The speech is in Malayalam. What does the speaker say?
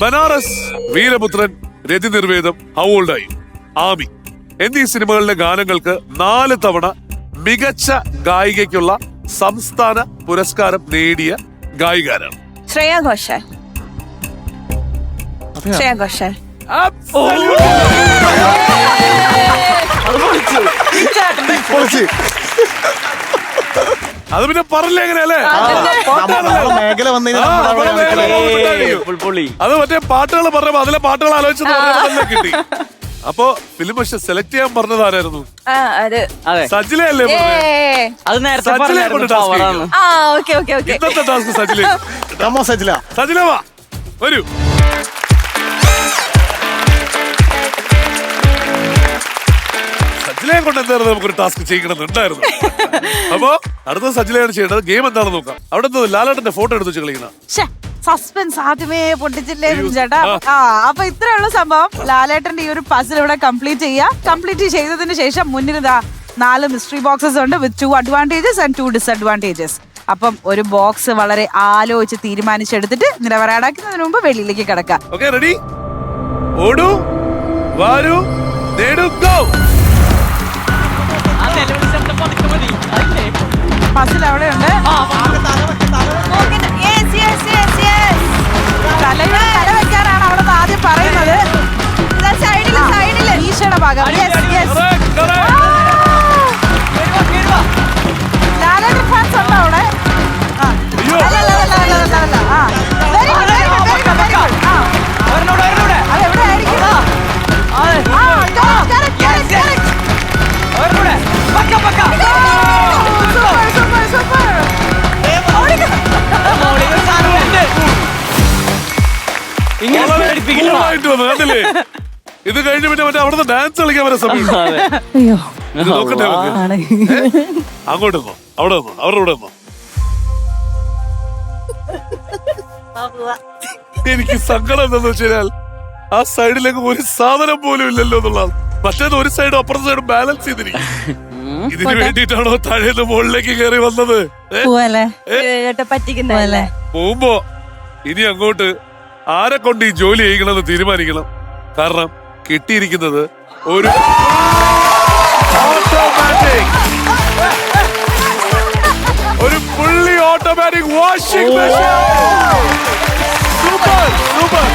Banaras, Veeraputhran, Rathinirvedam, how old are you, Aami എന്നീ സിനിമകളിലെ ഗാനങ്ങൾക്ക് 4 തവണ മികച്ച ഗായികയ്ക്കുള്ള സംസ്ഥാന പുരസ്കാരം നേടിയ ഗായികാരാണ്. ശ്രേയ ഘോഷാൽ. ശ്രേയ ഘോഷാൽ. അത് പിന്നെ പറഞ്ഞില്ല എങ്ങനെയല്ലേ? അത് മറ്റേ പാട്ടുകൾ പറഞ്ഞപ്പോ അതിലെ പാട്ടുകൾ ആലോചിച്ച് കിട്ടി. അപ്പൊ ഫിലിം പക്ഷെ സെലക്ട് ചെയ്യാൻ പറഞ്ഞത് ആരായിരുന്നു? സജിലയല്ലേ? ഇന്നത്തെ ടാസ്ക് സജില. സജില വാ, വരൂ. സജിലയെ കൊണ്ട് എന്തായിരുന്നു നമുക്കൊരു ടാസ്ക് ചെയ്യണമെന്നുണ്ടായിരുന്നു. അപ്പൊ അടുത്ത സജിലയാണ് ചെയ്യേണ്ടത്. ഗെയിം എന്താണെന്ന് നോക്കാം. അവിടെ ലാലേട്ടന്റെ ഫോട്ടോ എടുത്ത് വെച്ച് കളിക്കണം. സസ്പെൻസ് ആദ്യമേ പൊട്ടിച്ചില്ലേ ചേട്ടാ. അപ്പൊ ഇത്രയുള്ള സംഭവം. ലാലേട്ടന്റെ ഈ ഒരു പസിൽ ഇവിടെ കംപ്ലീറ്റ് ചെയ്തതിന് ശേഷം മുന്നിൽ 4 മിസ്റ്ററി ബോക്സസ് ഉണ്ട് വിത്ത് 2 അഡ്വാൻറ്റേജസ് ആൻഡ് 2 ഡിസഡ്വാൻറ്റേജസ്. അപ്പം ഒരു ബോക്സ് വളരെ ആലോചിച്ച് തീരുമാനിച്ചെടുത്തിട്ട് നിലവറയാടാക്കുന്നതിന് മുമ്പ് വെളിയിലേക്ക് കിടക്കാം. Okay, ready? ഓടൂ, വാരൂ, നേടൂ, ഗോ. പസിൽ അവിടെ ഉണ്ട്. തല വെക്കാനാണ് അവിടെ ആദ്യം പറയുന്നത്. ഈശയുടെ ഭാഗം. ലാലേട്ടൻ ഫാൻസ് ഉണ്ടോ അവിടെ? അതെവിടെ ആയിരിക്കും? ഇത് കഴിഞ്ഞ് പിന്നെ മറ്റേ അവിടുന്ന് ഡാൻസ് കളിക്കാൻ വരെ സമയം. നോക്കട്ടെ, അങ്ങോട്ട് നിന്നോ, അവിടെ നിന്നോ, അവരുടെ നിന്നോ. എനിക്ക് സങ്കടം എന്താന്ന് വെച്ച് കഴിഞ്ഞാൽ ആ സൈഡിലേക്ക് ഒരു സാധനം പോലും ഇല്ലല്ലോ എന്നുള്ളതാണ്. മറ്റേത് ഒരു സൈഡും അപ്പുറത്തെ സൈഡും ബാലൻസ് ചെയ്തിരിക്കും. ഇതിന് വേണ്ടിട്ടാണോ താഴേന്ന് മുകളിലേക്ക് കയറി വന്നത്? പോകുമ്പോ ഇനി അങ്ങോട്ട് ആരെ കൊണ്ട് ഈ ജോലി ചെയ്യണമെന്ന് തീരുമാനിക്കണം. കാരണം കിട്ടിയിരിക്കുന്നത് ഒരു fully automatic washing machine. Super super.